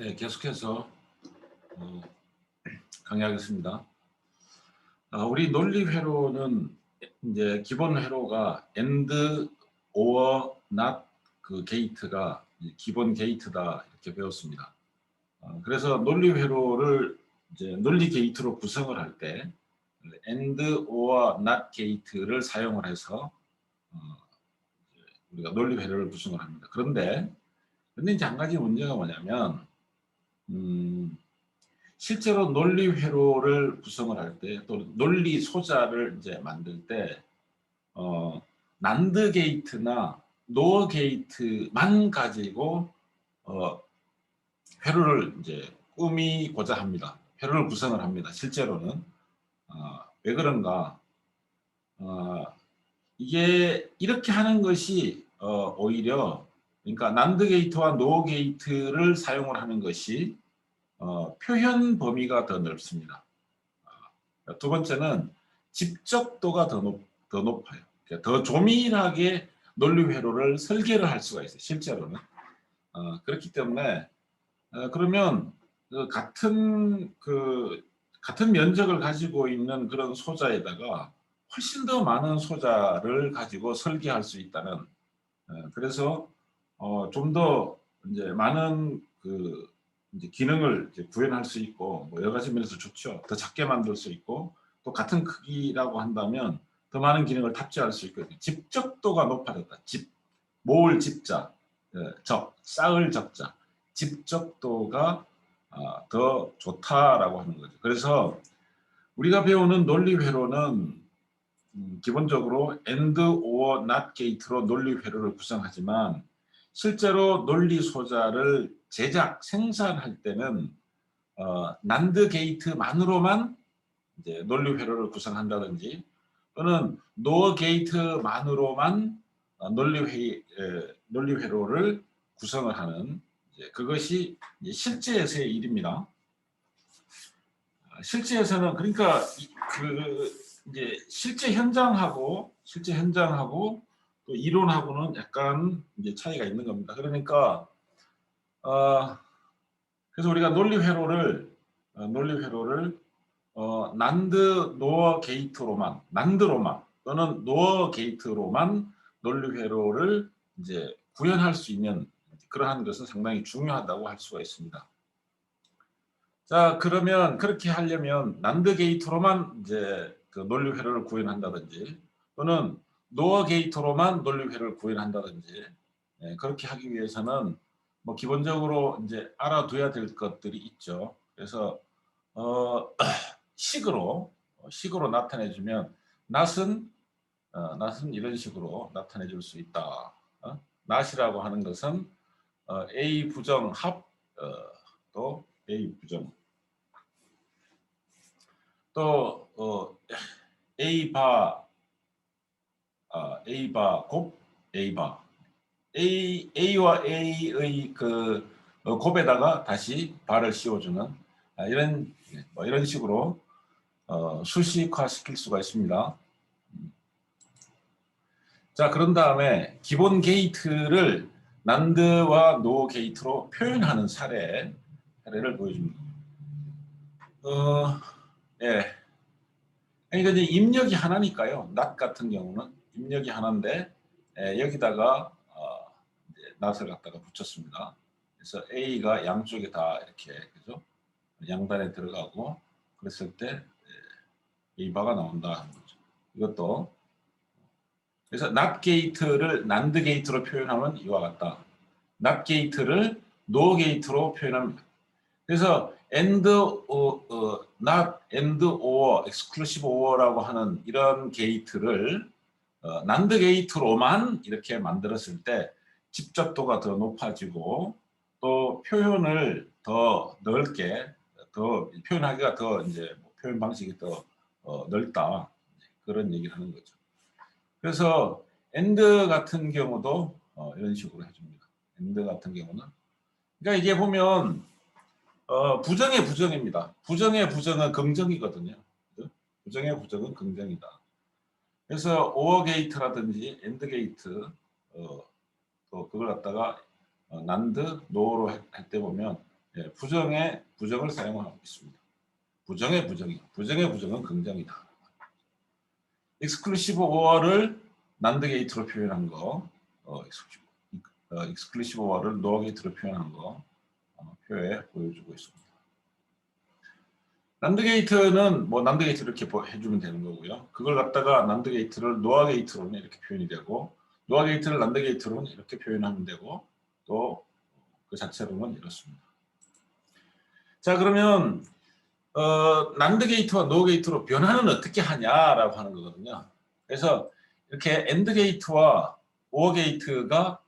네, 계속해서 어, 강의하겠습니다. 우리 논리 회로는 이제 기본 회로가 and, or, not 그 게이트가 기본 게이트다 이렇게 배웠습니다. 그래서 논리 회로를 이제 논리 게이트로 구성을 할 때 and, or, not 게이트를 사용을 해서 어, 우리가 논리 회로를 구성을 합니다. 그런데 이제 한 가지 문제가 뭐냐면 음, 실제로 논리 회로를 구성을 할 때, 또 논리 소자를 이제 만들 때, 난드 게이트나 노어 게이트만 가지고 어, 회로를 이제 꾸미고자 합니다. 회로를 구성을 합니다. 실제로는 왜 그런가? 어, 이게 이렇게 하는 것이 오히려 그러니까 난드 게이트와 노어 게이트를 사용을 하는 것이 표현 범위가 더 넓습니다. 두 번째는 집적도가 더 높아요. 그러니까 더 조밀하게 논리 회로를 설계를 할 수가 있어요. 실제로는. 그렇기 때문에 그러면 같은 면적을 가지고 있는 그런 소자에다가 훨씬 더 많은 소자를 가지고 설계할 수 있다는 그래서 좀 더 이제 많은 이제 기능을 이제 구현할 수 있고 뭐 여러 가지 면에서 좋죠. 더 작게 만들 수 있고 또 같은 크기라고 한다면 더 많은 기능을 탑재할 수 있거든요. 집적도가 높아졌다. 모을 집자, 쌓을 적자, 집적도가 더 좋다라고 하는 거죠. 그래서 우리가 배우는 논리 회로는 기본적으로 and, or, not 게이트로 논리 회로를 구성하지만 실제로 논리 소자를 생산할 때는 난드 게이트만으로만 이제 논리 회로를 구성한다든지 또는 노어 게이트만으로만 논리 회로를 구성을 하는 그것이 이제 실제에서의 일입니다. 실제에서는 그러니까 이제 실제 현장하고 또 이론하고는 약간 이제 차이가 있는 겁니다. 그러니까 어, 그래서 우리가 논리 회로를 난드로만 또는 노어 게이트로만 논리 회로를 이제 구현할 수 있는 그러한 것은 상당히 중요하다고 할 수가 있습니다. 자, 그러면 그렇게 하려면 난드 게이트로만 이제 그 논리 회로를 구현한다든지 또는 노어 게이트로만 논리 회로를 구현한다든지 그렇게 하기 위해서는 뭐 기본적으로 이제 알아둬야 될 것들이 있죠. 그래서 어, 식으로 나타내주면 낫은 낫은 이런 식으로 나타내 줄 수 있다. 낫이라고 하는 것은 A 부정 합 또 A 부정 또 A 바 A 바 곱 A 바 A와 A의 곱에다가 다시 바를 씌워주는 이런 식으로 수식화 시킬 수가 있습니다. 자, 그런 다음에 기본 게이트를 난드와 노 게이트로 표현하는 사례를 보여줍니다. 예. 그러니까 이제 입력이 하나니까요. 낫 같은 경우는 입력이 하나인데 여기다가 이제 낫을 갖다가 붙였습니다. 그래서 A가 양쪽에 다 이렇게 그죠? 양단에 들어가고 그랬을 때 A바가 나온다 하는 거죠. 이것도 그래서 not 게이트를 난드 게이트로 표현하면 이와 같다. not 게이트를 no 게이트로 표현합니다. 그래서 not, and, or, exclusive or라고 하는 이런 게이트를 난드 게이트로만 이렇게 만들었을 때 집적도가 더 높아지고 또 표현을 더 넓게 더 표현하기가 더 이제 표현 방식이 더 넓다 그런 얘기를 하는 거죠. 그래서 and 같은 경우도 이런 식으로 해줍니다. and 같은 경우는 그러니까 이게 보면 부정의 부정입니다. 부정의 부정은 긍정이거든요. 그죠? 부정의 부정은 긍정이다. 그래서 or 게이트라든지 and 게이트 또 그걸 갖다가 난드 노로 할 때 보면 예, 부정의 부정을 사용하고 있습니다. 부정의 부정은 긍정이다. 익스클루시브 오어를 난드 게이트로 표현한 거, 익스클루시브 오어를 노어 게이트로 표현한 거 표에 보여주고 있습니다. 난드 게이트는 뭐 난드 게이트 이렇게 해주면 되는 거고요. 그걸 갖다가 난드 게이트를 노아 게이트로는 이렇게 표현이 되고, 노아 게이트를 난드 게이트로는 이렇게 표현하면 되고, 또 그 자체로는 이렇습니다. 자, 그러면 난드 게이트와 노어 게이트로 변화는 어떻게 하냐라고 하는 거거든요. 그래서 이렇게 엔드 게이트와 오어 게이트가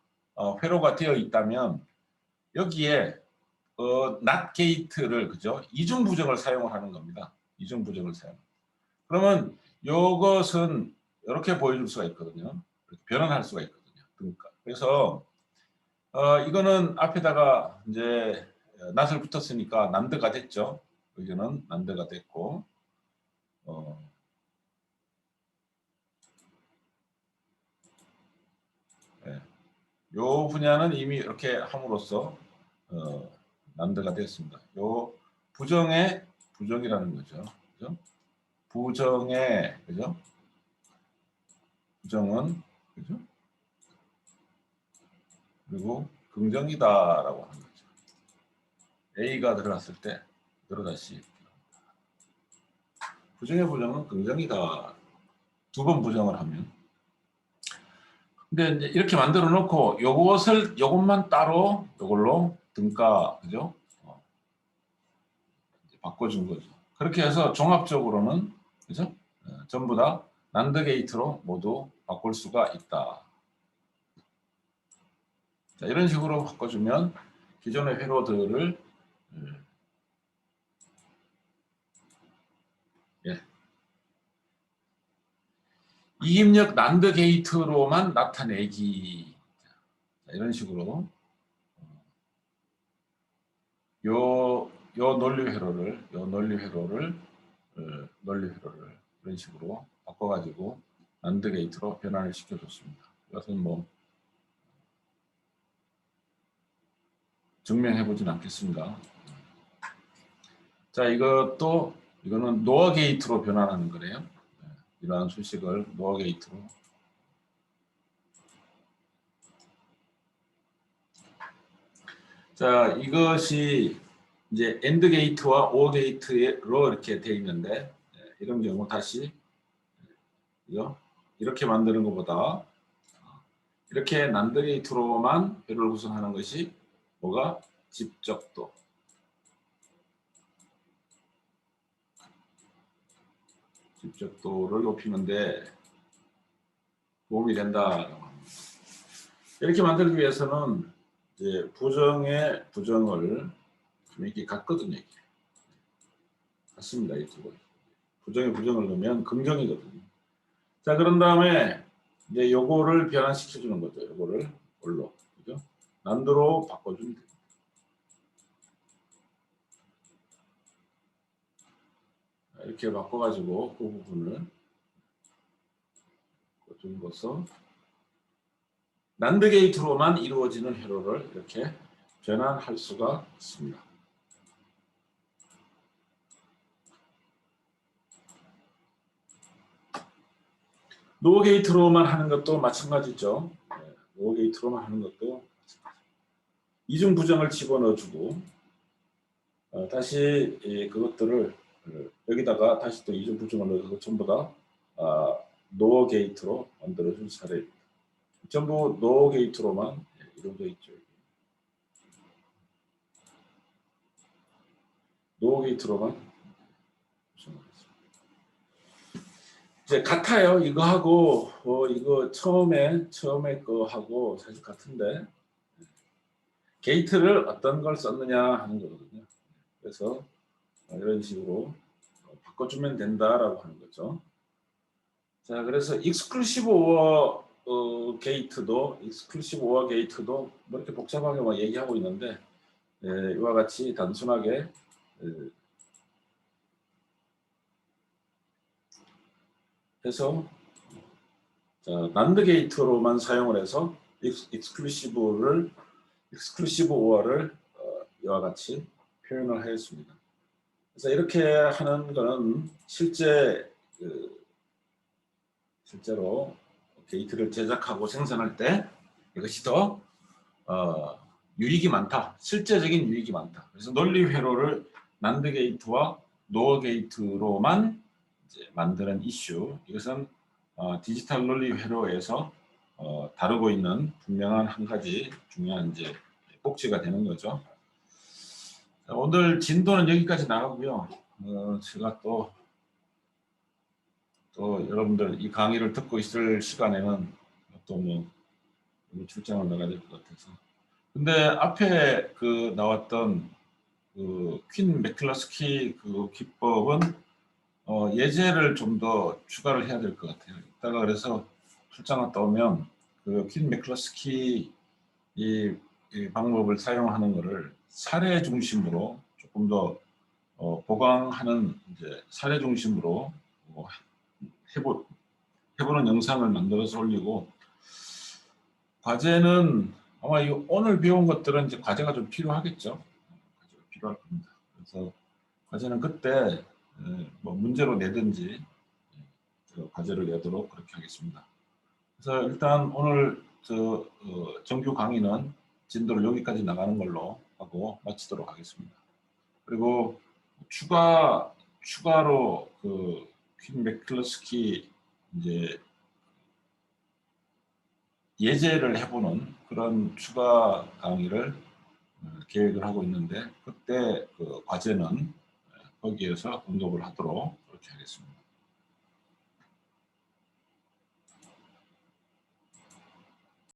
회로가 되어 있다면 여기에 not 게이트를, 그죠? 이중 부정을 사용을 하는 겁니다. 이중 부정을 사용. 그러면 이것은 이렇게 보여줄 수가 있거든요. 이렇게 변환할 수가 있거든요. 그러니까 그래서 이거는 앞에다가 이제 not을 붙었으니까 난드가 됐죠. 여기는 난드가 됐고, 네. 요 분야는 이미 이렇게 함으로써 난드가 됐습니다. 요 부정의 부정이라는 거죠. 그죠? 부정의, 그죠? 부정은, 그죠? 그리고 긍정이다라고 하는 거죠. A가 들어갔을 때 그대로 다시 부정의 부정은 긍정이다. 두 번 부정을 하면. 근데 이제 이렇게 만들어 놓고 요것만 따로 요걸로 등가, 그죠? 바꿔준 거죠. 그렇게 해서 종합적으로는, 그죠? 전부 다 난드 게이트로 모두 바꿀 수가 있다. 자, 이런 식으로 바꿔주면 기존의 회로들을 이입력 난드 게이트로만 나타내기. 자, 이런 식으로 요 논리 회로를 이런 식으로 바꿔가지고 난드 게이트로 변환을 시켜줬습니다. 이것은 뭐 증명해 보진 않겠습니다. 자, 이거는 노어 게이트로 변환하는 거래요. 이러한 수식을 노어 게이트로. 자, 이것이 이제 엔드 게이트와 오어 게이트로 이렇게 되어 있는데, 이런 경우 다시 이렇게 만드는 것보다 이렇게 난드 게이트로만 회로를 구성하는 것이 뭐가 집적도를 높이는데 도움이 된다. 이렇게 만들기 위해서는 이제 부정의 부정을 좀 이렇게 같거든요. 이렇게. 같습니다. 이 두 번. 부정의 부정을 넣으면 긍정이거든요. 자, 그런 다음에 이제 요거를 변환시켜 주는 거죠. 요거를 뭘로, 그죠? 난도로 바꿔주면 됩니다. 이렇게 바꿔가지고 그 부분을 바꿔줌으로써 난드 게이트로만 이루어지는 회로를 이렇게 변환할 수가 있습니다. 노어 게이트로만 하는 것도 마찬가지죠. 노어 게이트로만 하는 것도 이중 부정을 집어넣어주고 다시 그것들을 여기다가 다시 또 이중 부정을 넣어서 전부 다 노어 게이트로 만들어준 사례입니다. 전부 노어 게이트로만 이루어져 있죠. 노어 게이트로만 이제 같아요. 이거하고 이거 처음에 거하고 사실 같은데 게이트를 어떤 걸 썼느냐 하는 거거든요. 그래서 이런 식으로 바꿔주면 된다라고 하는 거죠. 자, 그래서 익스클루시브 오어 게이트도 뭐 이렇게 복잡하게 막 얘기하고 있는데 이와 같이 단순하게 해서 난드 게이트로만 사용을 해서 익스클루시브 오어를 이와 같이 표현을 하였습니다. 그래서 이렇게 하는 거는 실제로 게이트를 제작하고 생산할 때 이것이 더 유익이 많다. 실제적인 유익이 많다. 그래서 논리 회로를 난드 게이트와 노어 게이트로만 이제 만드는 이슈. 이것은 디지털 논리 회로에서 다루고 있는 분명한 한 가지 중요한 이제 꼭지가 되는 거죠. 자, 오늘 진도는 여기까지 나가고요. 제가 또 여러분들 이 강의를 듣고 있을 시간에는 또 뭐 출장을 나가야 될 것 같아서. 근데 앞에 그 나왔던 그 퀸 맥클러스키 그 기법은 예제를 좀 더 추가를 해야 될 것 같아요. 이따가 그래서 출장 갔다 오면 그 퀸 맥클러스키 이 방법을 사용하는 것을 사례 중심으로 조금 더 보강하는 이제 사례 중심으로 해보는 영상을 만들어서 올리고, 과제는 아마 오늘 배운 것들은 이제 과제가 좀 필요하겠죠. 과제가 필요할 겁니다. 그래서 과제는 그때 뭐 문제로 내든지 과제를 내도록 그렇게 하겠습니다. 그래서 일단 오늘 정규 강의는 진도를 여기까지 나가는 걸로 하고 마치도록 하겠습니다. 그리고 추가로 그 퀸 맥클러스키 이제 예제를 해보는 그런 추가 강의를 계획을 하고 있는데, 그때 그 과제는 거기에서 언급을 하도록 그렇게 하겠습니다.